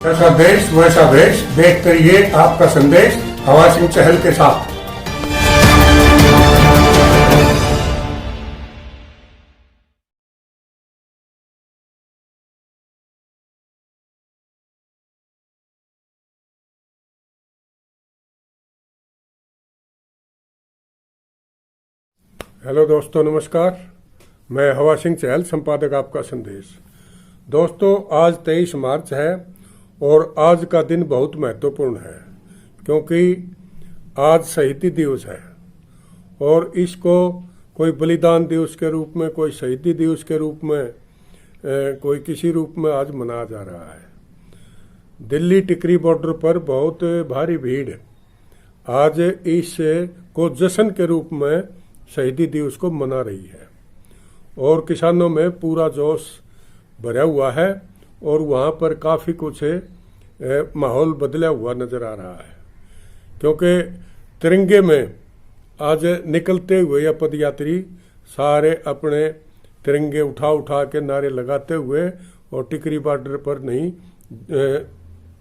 जैसा देश वैसा भेष, देख करिए आपका संदेश हवा सिंह चहल के साथ। हेलो दोस्तों, नमस्कार। मैं हवा सिंह चहल, संपादक आपका संदेश। दोस्तों, आज 23 मार्च है और आज का दिन बहुत महत्वपूर्ण है क्योंकि आज शहीदी दिवस है और इसको कोई बलिदान दिवस के रूप में, कोई शहीदी दिवस के रूप में, कोई किसी रूप में आज मनाया जा रहा है। दिल्ली टिकरी बॉर्डर पर बहुत भारी भीड़ आज इस को जश्न के रूप में शहीदी दिवस को मना रही है और किसानों में पूरा जोश भरा हुआ है और वहाँ पर काफ़ी कुछ माहौल बदला हुआ नज़र आ रहा है क्योंकि तिरंगे में आज निकलते हुए या पदयात्री सारे अपने तिरंगे उठा उठा के नारे लगाते हुए और टिकरी बॉर्डर पर नहीं,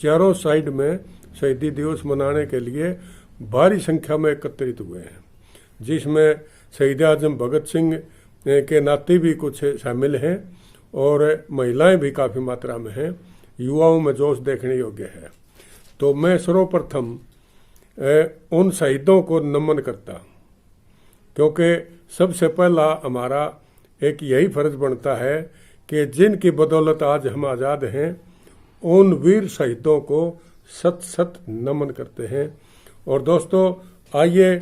चारों साइड में शहीदी दिवस मनाने के लिए भारी संख्या में एकत्रित हुए हैं, जिसमें शहीद आजम भगत सिंह के नाते भी कुछ शामिल हैं और महिलाएं भी काफ़ी मात्रा में हैं। युवाओं में जोश देखने योग्य है। तो मैं सर्वप्रथम उन शहीदों को नमन करता क्योंकि सबसे पहला हमारा एक यही फर्ज बनता है कि जिनकी बदौलत आज हम आज़ाद हैं उन वीर शहीदों को सत सत नमन करते हैं। और दोस्तों, आइए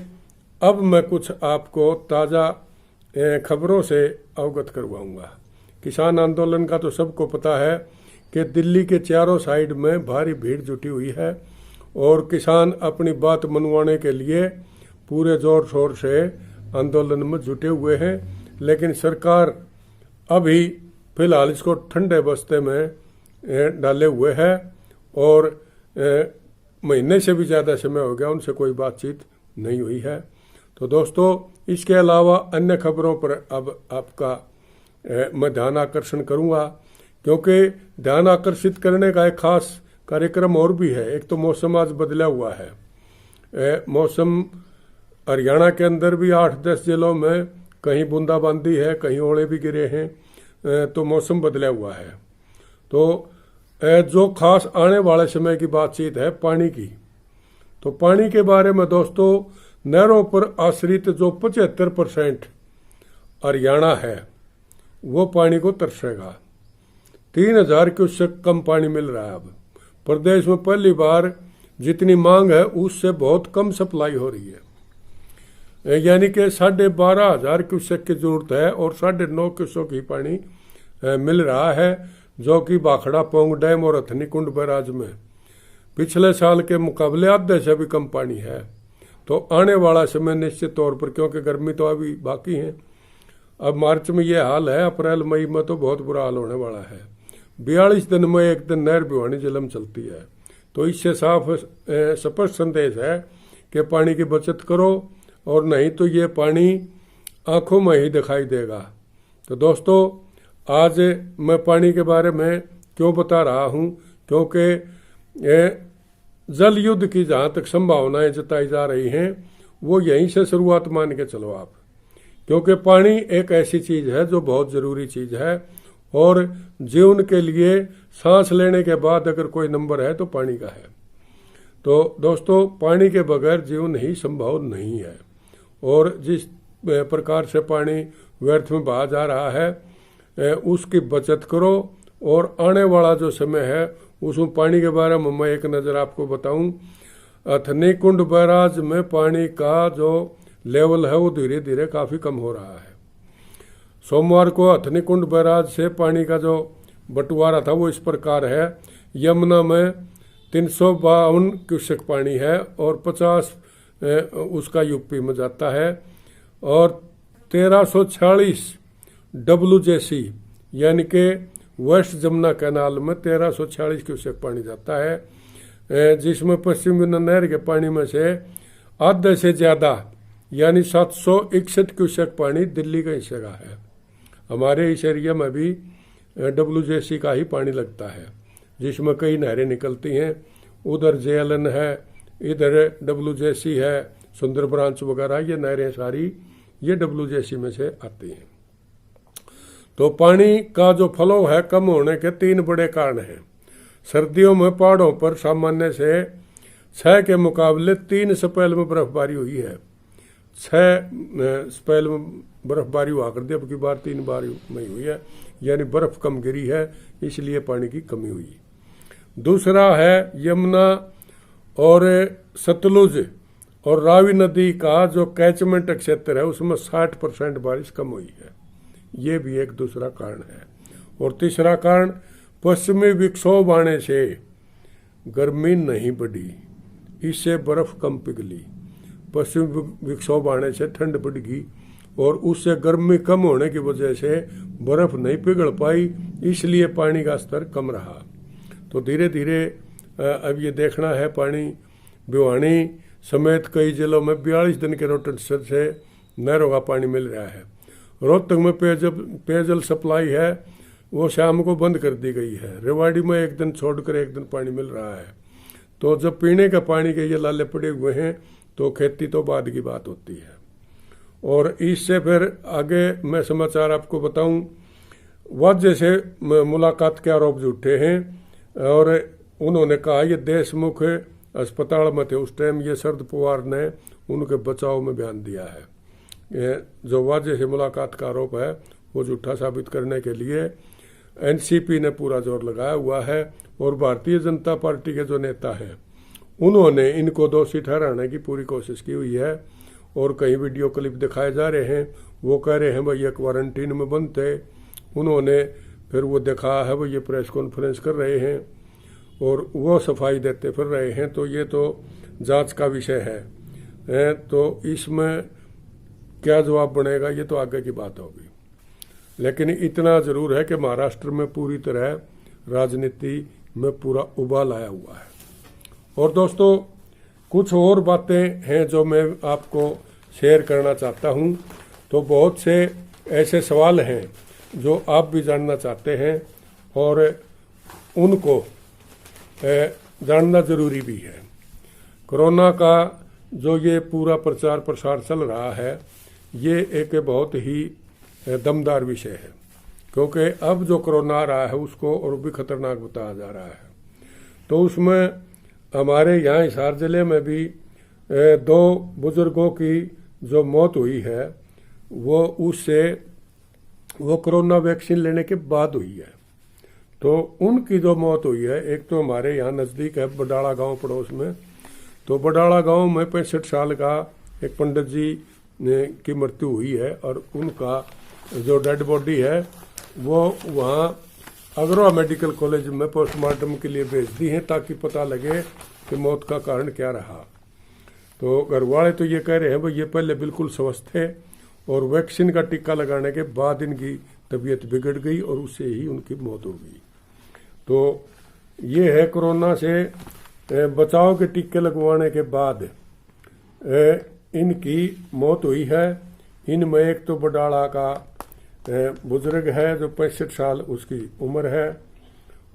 अब मैं कुछ आपको ताज़ा खबरों से अवगत करवाऊंगा। किसान आंदोलन का तो सबको पता है कि दिल्ली के चारों साइड में भारी भीड़ जुटी हुई है और किसान अपनी बात मनवाने के लिए पूरे जोर शोर से आंदोलन में जुटे हुए हैं, लेकिन सरकार अभी फिलहाल इसको ठंडे बस्ते में डाले हुए है और महीने से भी ज़्यादा समय हो गया उनसे कोई बातचीत नहीं हुई है। तो दोस्तों, इसके अलावा अन्य खबरों पर अब आपका मैं ध्यान आकर्षण करूंगा क्योंकि ध्यान आकर्षित करने का एक खास कार्यक्रम और भी है। एक तो मौसम आज बदला हुआ है। मौसम हरियाणा के अंदर भी 8-10 जिलों में कहीं बूंदाबांदी है, कहीं ओले भी गिरे हैं, तो मौसम बदला हुआ है। तो जो खास आने वाले समय की बातचीत है पानी की, तो पानी के बारे में दोस्तों, नहरों पर आश्रित जो 75% हरियाणा है वो पानी को तरसेगा। 3000 क्यूसेक कम पानी मिल रहा है। अब प्रदेश में पहली बार जितनी मांग है उससे बहुत कम सप्लाई हो रही है, यानी कि 12,500 क्यूसेक की जरूरत है और 9.5 क्यूसेक ही पानी मिल रहा है, जो कि भाखड़ा पोंग डैम और हथनी कुंड बैराज में पिछले साल के मुकाबले आधे से भी कम पानी है। तो आने वाला समय निश्चित तौर पर, क्योंकि गर्मी तो अभी बाकी है, अब मार्च में ये हाल है, अप्रैल मई में तो बहुत बुरा हाल होने वाला है। 42 दिन में एक दिन नहर भिवानी जिलम चलती है। तो इससे साफ स्पष्ट संदेश है कि पानी की बचत करो और नहीं तो ये पानी आंखों में ही दिखाई देगा। तो दोस्तों, आज मैं पानी के बारे में क्यों बता रहा हूँ, क्योंकि जल युद्ध की जहाँ तक संभावनाएं जताई जा रही हैं वो यहीं से शुरुआत मान के चलो आप, क्योंकि पानी एक ऐसी चीज़ है जो बहुत ज़रूरी चीज़ है और जीवन के लिए सांस लेने के बाद अगर कोई नंबर है तो पानी का है। तो दोस्तों, पानी के बगैर जीवन ही संभव नहीं है और जिस प्रकार से पानी व्यर्थ में बहा जा रहा है उसकी बचत करो। और आने वाला जो समय है उसमें पानी के बारे में मैं एक नज़र आपको बताऊं। हथनी कुंड बैराज में पानी का जो लेवल है वो धीरे धीरे काफ़ी कम हो रहा है। सोमवार को हथनी कुंड बैराज से पानी का जो बंटवारा था वो इस प्रकार है। यमुना में 352 क्यूसेक पानी है और 50 उसका यूपी में जाता है और 1346 WJC यानी कि वेस्ट जमुना कैनाल में 1346 क्यूसेक पानी जाता है, जिसमें पश्चिम यमुना नहर के पानी में से आधे से ज़्यादा यानी 761 क्यूसेक पानी दिल्ली का हिस्से का है। हमारे इस एरिया में भी WJC का ही पानी लगता है। जिसमें कई नहरें निकलती हैं। उधर JLN है, इधर WJC है, सुंदर ब्रांच वगैरह, ये नहरें सारी ये WJC में से आती हैं। तो पानी का जो फ्लो है कम होने के 3 बड़े कारण हैं। सर्दियों में पहाड़ों पर सामान्य से 6 के मुकाबले 3 स्पेल में बर्फबारी हुई है। 6 स्पेल में बर्फबारी हुआ कर दी, अब की बार 3 बार में हुई है, यानी बर्फ कम गिरी है, इसलिए पानी की कमी हुई। दूसरा है यमुना और सतलुज और रावी नदी का जो कैचमेंट क्षेत्र है उसमें 60% बारिश कम हुई है, ये भी एक दूसरा कारण है। और तीसरा कारण पश्चिमी विक्षोभ आने से गर्मी नहीं बढ़ी, इससे बर्फ कम पिघली। पश्चिमी विक्षोभ आने से ठंड बढ़ गई और उससे गर्मी कम होने की वजह से बर्फ नहीं पिघल पाई, इसलिए पानी का स्तर कम रहा। तो धीरे धीरे अब ये देखना है, पानी भिवानी समेत कई जिलों में 42 दिन के रोटेशन से नहरों का पानी मिल रहा है। रोहतक में पेयजल सप्लाई है वो शाम को बंद कर दी गई है। रेवाड़ी में 1 दिन छोड़कर 1 दिन पानी मिल रहा है। तो जब पीने का पानी के ये लाले पड़े हुए हैं तो खेती तो बाद की बात होती है। और इससे फिर आगे मैं समाचार आपको बताऊं, वाजे से मुलाकात के आरोप झूठे हैं और उन्होंने कहा ये देशमुख अस्पताल में थे उस टाइम, ये शरद पवार ने उनके बचाव में बयान दिया है। जो वाजे से मुलाकात का आरोप है वो झूठा साबित करने के लिए NCP ने पूरा जोर लगाया हुआ है और भारतीय जनता पार्टी के जो नेता हैं उन्होंने इनको दोषी ठहराने की पूरी कोशिश की हुई है। और कई वीडियो क्लिप दिखाए जा रहे हैं, वो कह रहे हैं भाई ये क्वारंटीन में बंद थे, उन्होंने फिर वो दिखा है भाई ये प्रेस कॉन्फ्रेंस कर रहे हैं और वो सफाई देते फिर रहे हैं। तो ये तो जांच का विषय है, तो इसमें क्या जवाब बनेगा ये तो आगे की बात होगी। लेकिन इतना जरूर है कि महाराष्ट्र में पूरी तरह राजनीति में पूरा उबाल आया हुआ है। और दोस्तों कुछ और बातें हैं जो मैं आपको शेयर करना चाहता हूं। तो बहुत से ऐसे सवाल हैं जो आप भी जानना चाहते हैं और उनको जानना जरूरी भी है। कोरोना का जो ये पूरा प्रचार प्रसार चल रहा है ये एक बहुत ही दमदार विषय है, क्योंकि अब जो कोरोना आ रहा है उसको और भी खतरनाक बताया जा रहा है। तो उसमें हमारे यहाँ हिसार जिले में भी 2 बुजुर्गों की जो मौत हुई है वो कोरोना वैक्सीन लेने के बाद हुई है। तो उनकी जो मौत हुई है, एक तो हमारे यहाँ नज़दीक है बडाला गांव पड़ोस में, तो बडाला गांव में 65 साल का एक पंडित जी की मृत्यु हुई है और उनका जो डेड बॉडी है वो वहाँ अग्रवा मेडिकल कॉलेज में पोस्टमार्टम के लिए भेज दी है ताकि पता लगे कि मौत का कारण क्या रहा। तो घर वाले तो ये कह रहे हैं भाई ये पहले बिल्कुल स्वस्थ थे और वैक्सीन का टीका लगाने के बाद इनकी तबीयत बिगड़ गई और उससे ही उनकी मौत हो गई। तो ये है कोरोना से बचाव के टीके लगवाने के बाद इनकी मौत हुई है। इनमें एक तो बडाला का बुजुर्ग है जो 65 साल उसकी उम्र है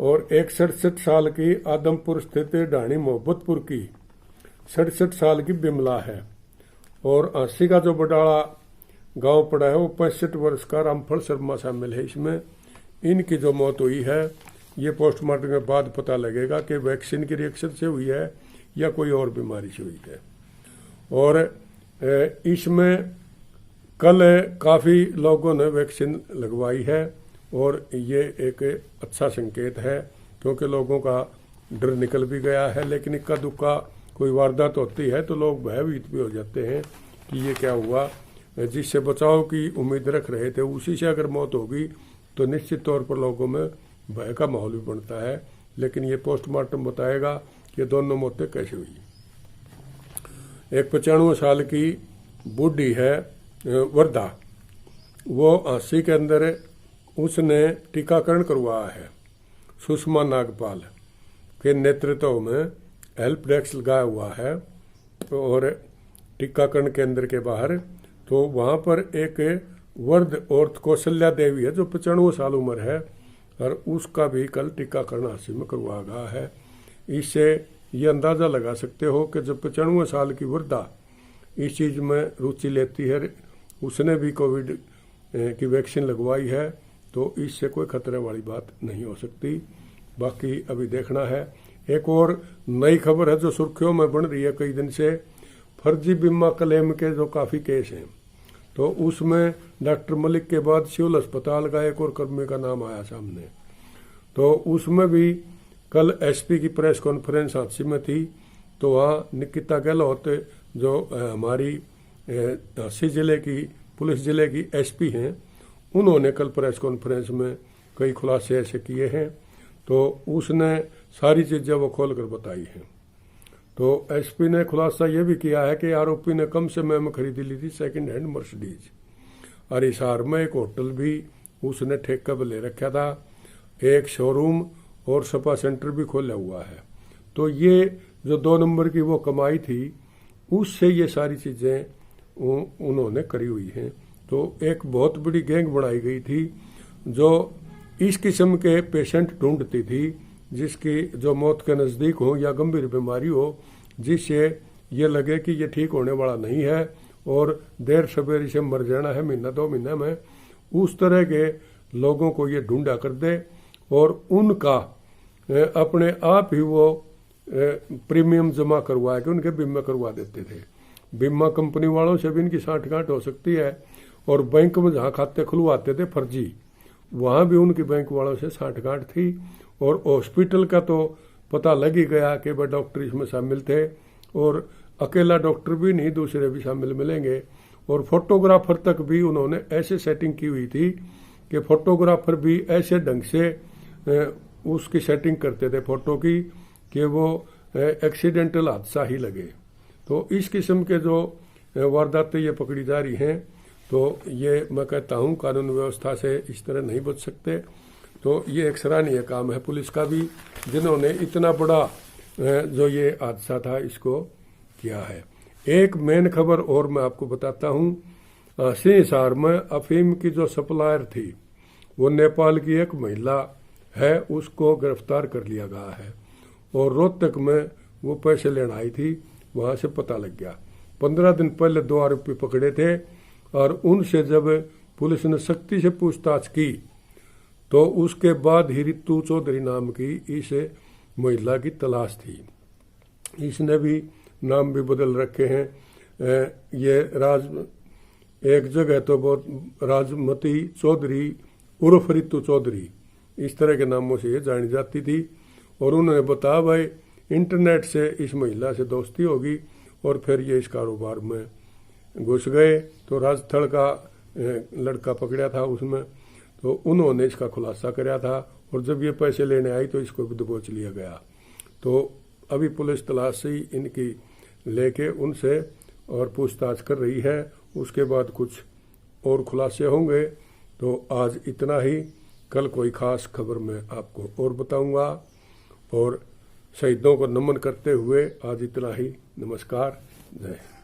और एक 67 साल की आदमपुर स्थित ढाणी मोहब्बतपुर की 67 साल की बिमला है और 80 का जो बडाला गांव पड़ा है वो 65 वर्ष का रामफल शर्मा शामिल है इसमें। इनकी जो मौत हुई है ये पोस्टमार्टम के बाद पता लगेगा कि वैक्सीन की रिएक्शन से हुई है या कोई और बीमारी से हुई है। और इसमें कल काफ़ी लोगों ने वैक्सीन लगवाई है और ये एक अच्छा संकेत है, क्योंकि लोगों का डर निकल भी गया है। लेकिन इक्का दुक्का कोई वारदात होती है तो लोग भयभीत भी हो जाते हैं कि ये क्या हुआ। जिससे बचाव की उम्मीद रख रहे थे उसी से अगर मौत होगी तो निश्चित तौर पर लोगों में भय का माहौल भी बनता है। लेकिन ये पोस्टमार्टम बताएगा कि दोनों मौतें कैसे हुई। एक 95 साल की बूढ़ी है वर्धा, वो 80 के अंदर उसने टीकाकरण करवाया है। सुषमा नागपाल के नेतृत्व में हेल्प डेस्क लगाया हुआ है और टीकाकरण केंद्र के बाहर। तो वहाँ पर एक वृद्ध औरत कौशल्या देवी है जो 95 साल उम्र है, और उसका भी कल टीकाकरण हासिल में करवाया गया है। इससे ये अंदाज़ा लगा सकते हो कि जब 95 साल की वृद्धा इस चीज़ में रुचि लेती है, उसने भी कोविड की वैक्सीन लगवाई है, तो इससे कोई खतरे वाली बात नहीं हो सकती। बाकी अभी देखना है। एक और नई खबर है जो सुर्खियों में बन रही है कई दिन से, फर्जी बीमा क्लेम के जो काफ़ी केस हैं, तो उसमें डॉक्टर मलिक के बाद सिविल अस्पताल का एक और कर्मी का नाम आया सामने। तो उसमें भी कल एसपी की प्रेस कॉन्फ्रेंस हादसे में थी, तो वहाँ निकिता गहलोत जो हमारी झांसी जिले की पुलिस जिले की एसपी हैं, उन्होंने कल प्रेस कॉन्फ्रेंस में कई खुलासे ऐसे किए हैं, तो उसने सारी चीज़ें वो खोल कर बताई हैं। तो एसपी ने खुलासा ये भी किया है कि आरोपी ने कम समय में खरीदी ली थी सेकंड हैंड मर्सिडीज, और हिसार में एक होटल भी उसने ठेके पर ले रखा था, एक शोरूम और सपा सेंटर भी खोला हुआ है। तो ये जो 2 नंबर की वो कमाई थी, उससे ये सारी चीज़ें उन्होंने करी हुई हैं। तो एक बहुत बड़ी गैंग बनाई गई थी जो इस किस्म के पेशेंट ढूंढती थी, जिसकी जो मौत के नज़दीक हो या गंभीर बीमारी हो, जिससे ये लगे कि ये ठीक होने वाला नहीं है और देर सवेर से मर जाना है 1-2 महीने में। उस तरह के लोगों को ये ढूंढा कर दे और उनका अपने आप ही वो प्रीमियम जमा करवा के उनके बीमा करवा देते थे। बीमा कंपनी वालों से भी इनकी साठगांठ हो सकती है, और बैंक में जहाँ खाते खुलवाते थे फर्जी, वहाँ भी उनकी बैंक वालों से साठगांठ थी। और हॉस्पिटल का तो पता लग ही गया कि वह डॉक्टर इसमें शामिल थे, और अकेला डॉक्टर भी नहीं, दूसरे भी शामिल मिलेंगे। और फोटोग्राफर तक भी उन्होंने ऐसे सेटिंग की हुई थी कि फोटोग्राफर भी ऐसे ढंग से उसकी सेटिंग करते थे फोटो की कि वो एक्सीडेंटल हादसा ही लगे। तो इस किस्म के जो वारदातें ये पकड़ी जा रही हैं, तो ये मैं कहता हूँ कानून व्यवस्था से इस तरह नहीं बच सकते। तो ये एक सराहनीय काम है पुलिस का भी, जिन्होंने इतना बड़ा जो ये हादसा था इसको किया है। एक मेन खबर और मैं आपको बताता हूँ, सिंहसार में अफीम की जो सप्लायर थी, वो नेपाल की एक महिला है, उसको गिरफ्तार कर लिया गया है। और रोहतक में वो पैसे लेने आई थी, वहाँ से पता लग गया। 15 दिन पहले 2 आरोपी पकड़े थे, और उनसे जब पुलिस ने सख्ती से पूछताछ की, तो उसके बाद ही रितु चौधरी नाम की इस महिला की तलाश थी। इसने भी नाम भी बदल रखे हैं। ये एक जगह तो बहुत राजमती चौधरी उर्फ रितु चौधरी, इस तरह के नामों से ये जानी जाती थी। और उन्होंने बताया भाई इंटरनेट से इस महिला से दोस्ती होगी, और फिर ये इस कारोबार में घुस गए। तो राजस्थल का लड़का पकड़ा था उसमें, तो उन्होंने इसका खुलासा कराया था, और जब ये पैसे लेने आई तो इसको भी दबोच लिया गया। तो अभी पुलिस तलाशी इनकी लेके उनसे और पूछताछ कर रही है, उसके बाद कुछ और खुलासे होंगे। तो आज इतना ही, कल कोई खास खबर मैं आपको और बताऊंगा। और शहीदों को नमन करते हुए आज इतना ही। नमस्कार, जय हिंद।